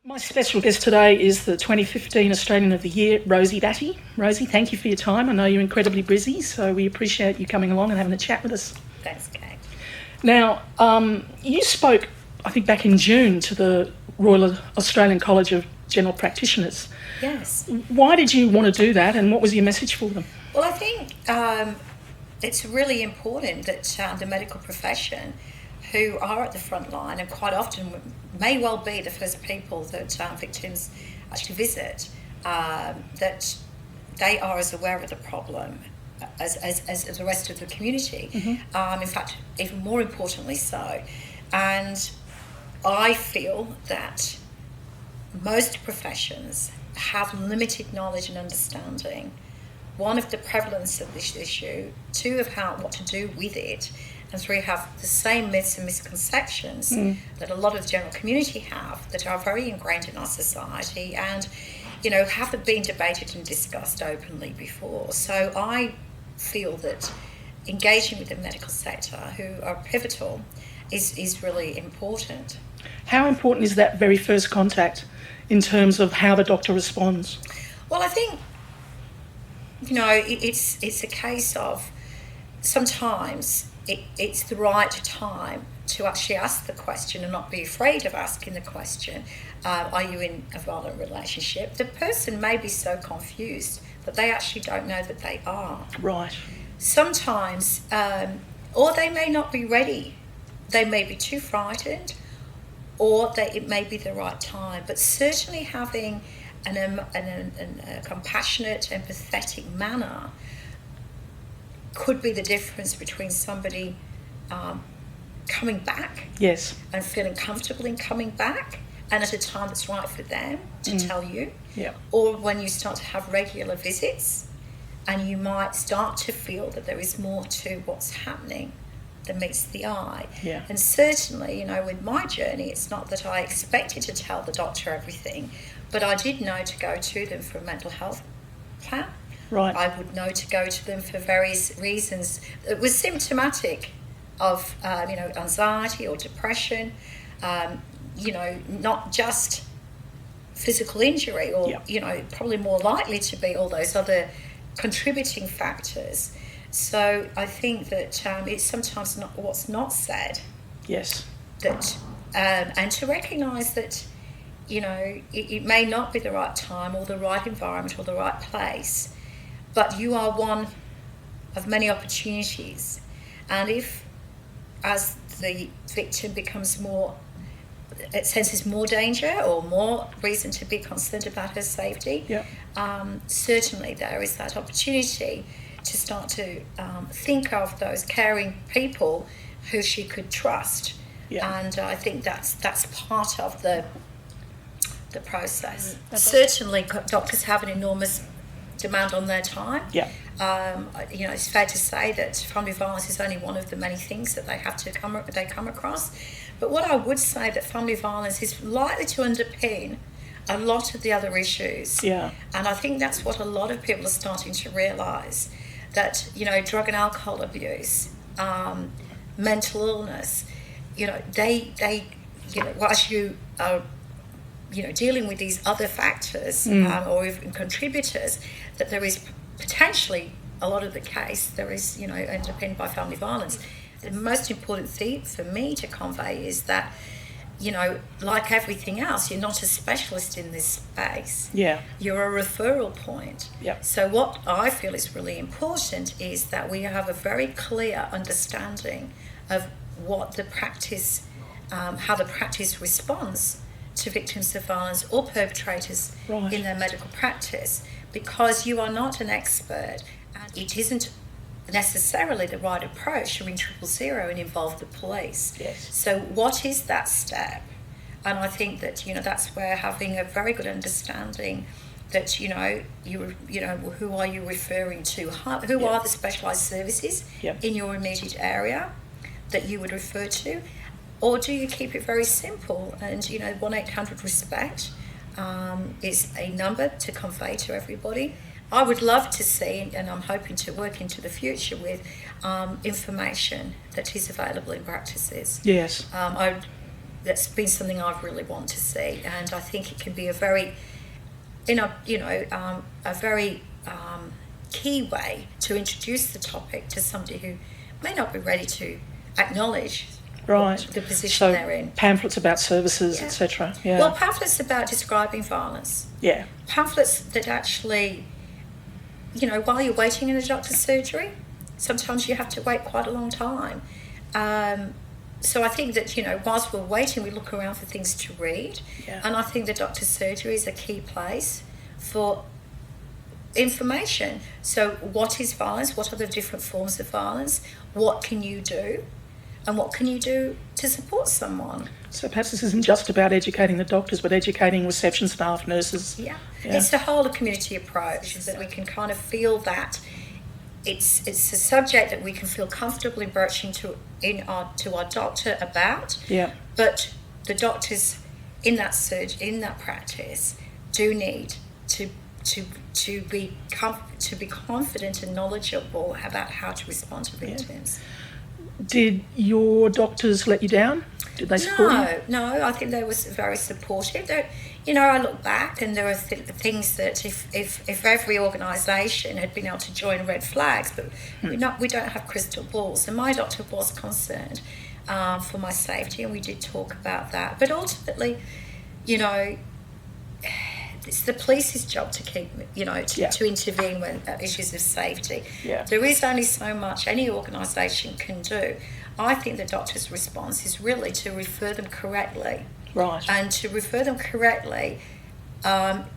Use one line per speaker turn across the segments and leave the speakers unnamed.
My special guest today is the 2015 Australian of the Year, Rosie Batty. Rosie, thank you for your time. I know you're incredibly busy, so we appreciate you coming along and having a chat with us.
Thanks, Cate.
Now, you spoke, I think, back in June to the Royal Australian College of General Practitioners.
Yes.
Why did you want to do that, and what was your message for them?
Well, I think it's really important that the medical profession, who are at the front line and quite often may well be the first people that victims actually visit, that they are as aware of the problem as the rest of the community. Mm-hmm. In fact, even more importantly so. And I feel that most professions have limited knowledge and understanding. One, of the prevalence of this issue, two, of what to do with it, and three, have the same myths and misconceptions that a lot of the general community have that are very ingrained in our society and, haven't been debated and discussed openly before. So I feel that engaging with the medical sector, who are pivotal, is really important.
How important is that very first contact in terms of how the doctor responds?
Well, I think, it's a case of sometimes it's the right time to actually ask the question and not be afraid of asking the question, are you in a violent relationship? The person may be so confused that they actually don't know that they are.
Right.
Sometimes, or they may not be ready. They may be too frightened, or it may be the right time. But certainly having a compassionate, empathetic manner could be the difference between somebody coming back,
yes,
and feeling comfortable in coming back, and at a time that's right for them to tell you,
yeah,
or when you start to have regular visits, and you might start to feel that there is more to what's happening than meets the eye.
Yeah.
And certainly, with my journey, it's not that I expected to tell the doctor everything, but I did know to go to them for a mental health plan.
Right.
I would know to go to them for various reasons. It was symptomatic of, anxiety or depression, not just physical injury or, probably more likely to be all those other contributing factors. So I think that it's sometimes not what's not said.
Yes.
That and to recognise that, it may not be the right time or the right environment or the right place, but you are one of many opportunities. And if, as the victim becomes it senses more danger or more reason to be concerned about her safety, certainly there is that opportunity to start to think of those caring people who she could trust. Yeah. And I think that's part of the process. Certainly doctors have an enormous demand on their time.
Yeah.
It's fair to say that family violence is only one of the many things that they come across. But what I would say, that family violence is likely to underpin a lot of the other issues.
Yeah.
And I think that's what a lot of people are starting to realise, that, drug and alcohol abuse, mental illness, whilst you are, dealing with these other factors or even contributors, that there is potentially a lot of the case, there is, underpinned by family violence. The most important thing for me to convey is that, like everything else, you're not a specialist in this space.
Yeah.
You're a referral point.
Yeah.
So what I feel is really important is that we have a very clear understanding of what the practice, how the practice responds to victims of violence or perpetrators in their medical practice, because you are not an expert, and it isn't necessarily the right approach to ring 000 and involve the police.
Yes.
So what is that step? And I think that, that's where having a very good understanding that, who are you referring to? Who are the specialised services in your immediate area that you would refer to? Or do you keep it very simple? And, 1-800-RESPECT is a number to convey to everybody. I would love to see, and I'm hoping to work into the future with, information that is available in practices.
Yes.
I that's been something I've really want to see, and I think it can be a very, a very key way to introduce the topic to somebody who may not be ready to acknowledge the position they're in.
Pamphlets about services, etc. Yeah.
Well, pamphlets about describing violence.
Yeah.
Pamphlets that actually, while you're waiting in a doctor's surgery, sometimes you have to wait quite a long time. So I think that, whilst we're waiting, we look around for things to read.
Yeah.
And I think the doctor's surgery is a key place for information. So what is violence? What are the different forms of violence? What can you do? And what can you do to support someone?
So perhaps this isn't just about educating the doctors, but educating reception staff, nurses.
Yeah. It's a whole community approach that we can kind of feel that it's a subject that we can feel comfortable in broaching to our doctor about.
Yeah.
But the doctors in that practice do need to be confident and knowledgeable about how to respond to victims.
Yeah. Did your doctors let you down? Did they support you?
No, I think they were very supportive. I look back and there are things that if every organisation had been able to join red flags, but we don't have crystal balls. And my doctor was concerned for my safety, and we did talk about that. But ultimately, it's the police's job to keep, to intervene when issues of safety.
Yeah.
There is only so much any organisation can do. I think the doctor's response is really to refer them correctly.
Right.
And to refer them correctly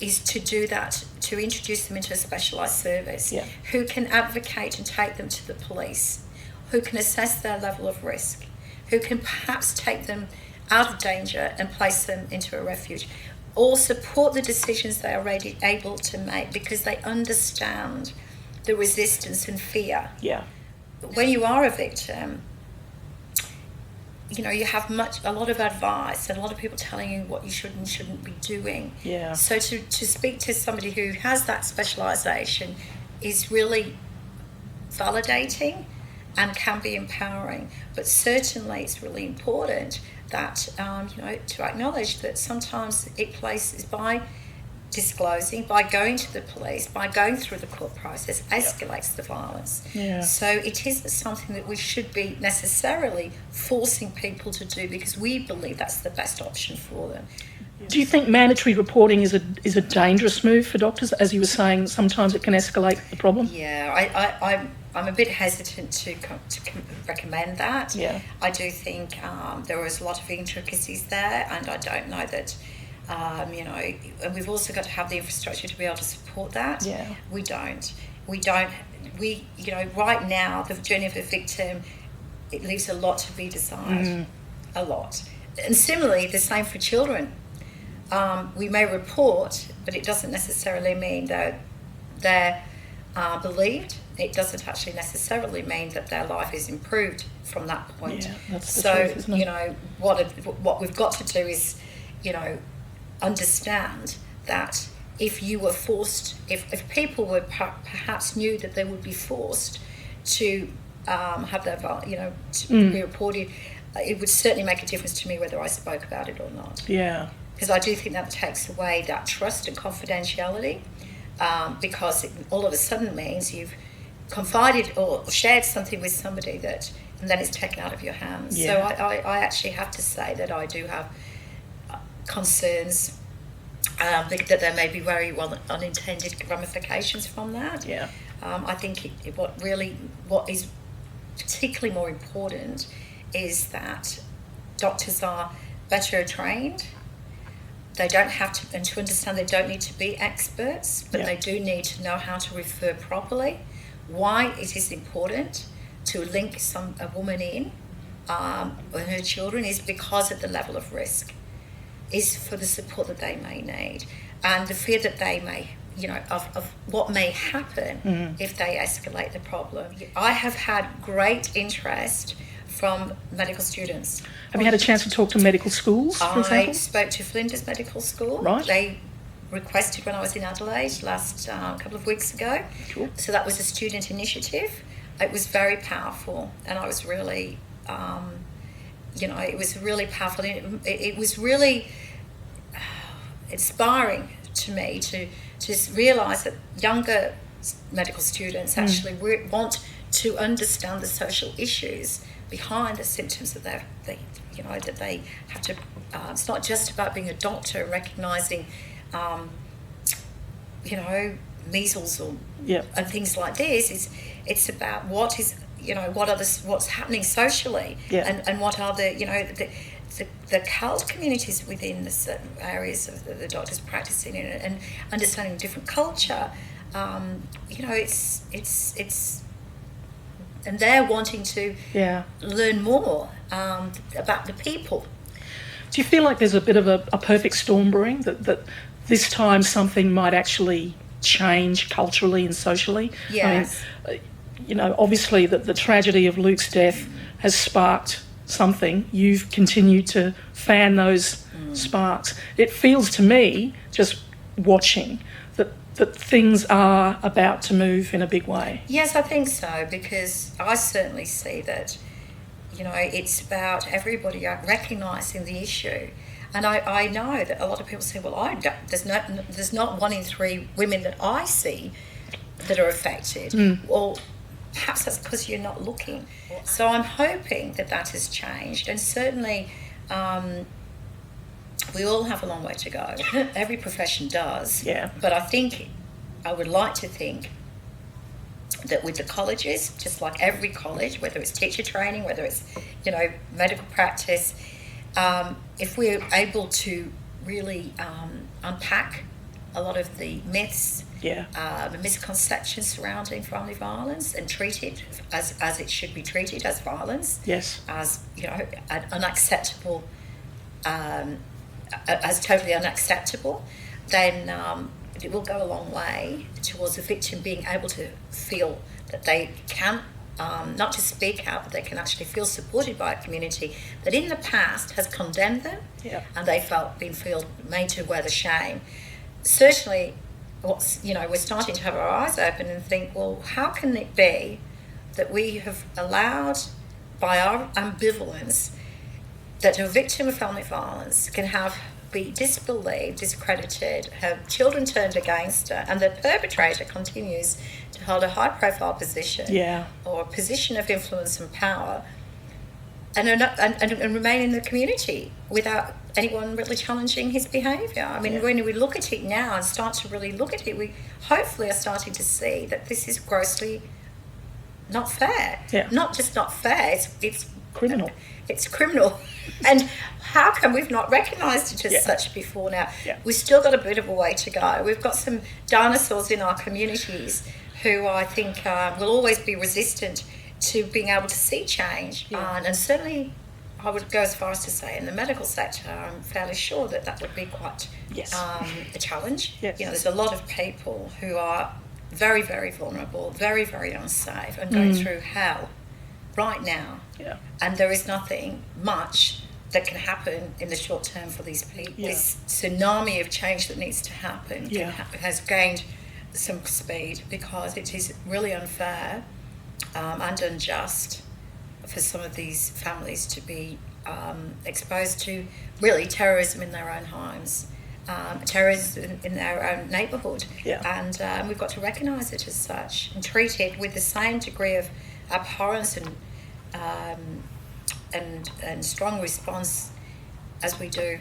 is to do that, to introduce them into a specialised service who can advocate and take them to the police, who can assess their level of risk, who can perhaps take them out of danger and place them into a refuge, or support the decisions they are able to make because they understand the resistance and fear.
Yeah.
When you are a victim, you have a lot of advice and a lot of people telling you what you should and shouldn't be doing.
Yeah.
So to speak to somebody who has that specialisation is really validating and can be empowering. But certainly it's really important that, to acknowledge that sometimes it places by disclosing, by going to the police, by going through the court process, escalates the violence.
Yeah.
So it isn't something that we should be necessarily forcing people to do because we believe that's the best option for them.
Do you think mandatory reporting is a dangerous move for doctors? As you were saying, sometimes it can escalate the problem.
Yeah, I'm a bit hesitant to recommend that.
Yeah.
I do think there is a lot of intricacies there, and I don't know that. And we've also got to have the infrastructure to be able to support that.
Yeah.
We don't. Right now, the journey of a victim, it leaves a lot to be desired. A lot. And similarly, the same for children. We may report, but it doesn't necessarily mean that they're believed. It doesn't actually necessarily mean that their life is improved from that point.
Yeah, that's the truth, isn't it?
What we've got to do is, understand that if you were forced, if people were perhaps knew that they would be forced to have their, to be reported, it would certainly make a difference to me whether I spoke about it or not.
Yeah.
Because I do think that takes away that trust and confidentiality, because it all of a sudden means you've confided or shared something with somebody and then it's taken out of your hands.
Yeah.
So I actually have to say that I do have concerns that there may be very unintended ramifications from that.
Yeah.
I think what is particularly more important is that doctors are better trained. They don't have to, and to understand they don't need to be experts, but they do need to know how to refer properly. Why it is important to link a woman in with her children is because of the level of risk, is for the support that they may need, and the fear that they may, of what may happen if they escalate the problem. I have had great interest from medical students.
Have you had a chance to talk to medical schools, for example?
I spoke to Flinders Medical School.
Right.
They requested when I was in Adelaide last couple of weeks ago.
Cool.
So that was a student initiative. It was very powerful, and I was really it was really powerful. It was really inspiring to me to just realise that younger medical students actually want to understand the social issues behind the symptoms that they have to. It's not just about being a doctor, recognising, measles and things like this. It's about what's happening socially, and what are the cult communities within the certain areas of the doctors practicing in, and understanding different culture. It's and they're wanting to learn more about the people.
Do you feel like there's a bit of a perfect storm brewing, that this time something might actually change culturally and socially?
Yes.
I mean, obviously the tragedy of Luke's death has sparked something. You've continued to fan those sparks. It feels to me, just watching, that things are about to move in a big way.
Yes, I think so, because I certainly see that, it's about everybody recognising the issue. And I know that a lot of people say, well, there's not 1 in 3 women that I see that are affected. Well, perhaps that's because you're not looking. So I'm hoping that has changed. And certainly we all have a long way to go. Every profession does.
Yeah.
But I would like to think that with the colleges, just like every college, whether it's teacher training, whether it's, medical practice, if we're able to really unpack a lot of the myths, the misconceptions surrounding family violence, and treat it as it should be treated, as violence, as an unacceptable, as totally unacceptable, then it will go a long way towards the victim being able to feel that they can not just speak out, but they can actually feel supported by a community that in the past has condemned them, and they feel made to wear the shame. Certainly, we're starting to have our eyes open and think, well, how can it be that we have allowed, by our ambivalence, that a victim of family violence can be disbelieved, discredited, have children turned against her, and the perpetrator continues to hold a high-profile position or a position of influence and power, and remain in the community without anyone really challenging his behaviour. I mean, when we look at it now and start to really look at it, we hopefully are starting to see that this is grossly not fair. Not just not fair, it's
criminal.
It's criminal. And how come we've not recognised it as such before now? We've still got a bit of a way to go. We've got some dinosaurs in our communities who I think will always be resistant to being able to see change. And certainly I would go as far as to say in the medical sector, I'm fairly sure that would be quite a challenge. There's a lot of people who are very, very vulnerable, very, very unsafe, and going through hell right now. And there is nothing much that can happen in the short term for these people. This tsunami of change that needs to happen has gained some speed, because it is really unfair and unjust for some of these families to be exposed to really terrorism in their own homes, terrorism in their own neighbourhood. And we've got to recognise it as such and treat it with the same degree of abhorrence and strong response as we do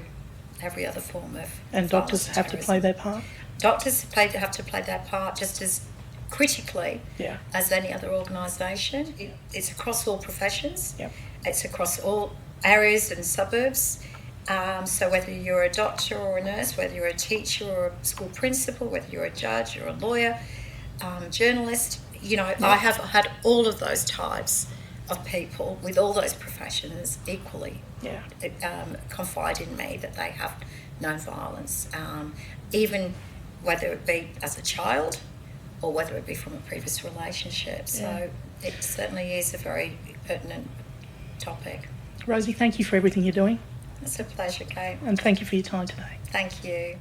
every other form of
And doctors have to play their part?
Doctors have to play their part just as critically as any other organisation. It's across all professions. It's across all areas and suburbs. So whether you're a doctor or a nurse, whether you're a teacher or a school principal, whether you're a judge or a lawyer, journalist, I have had all of those types of people with all those professions equally confide in me that they have known violence, even whether it be as a child or whether it be from a previous relationship. So it certainly is a very pertinent topic.
Rosie, thank you for everything you're doing.
It's a pleasure, Cate.
And thank you for your time today.
Thank you.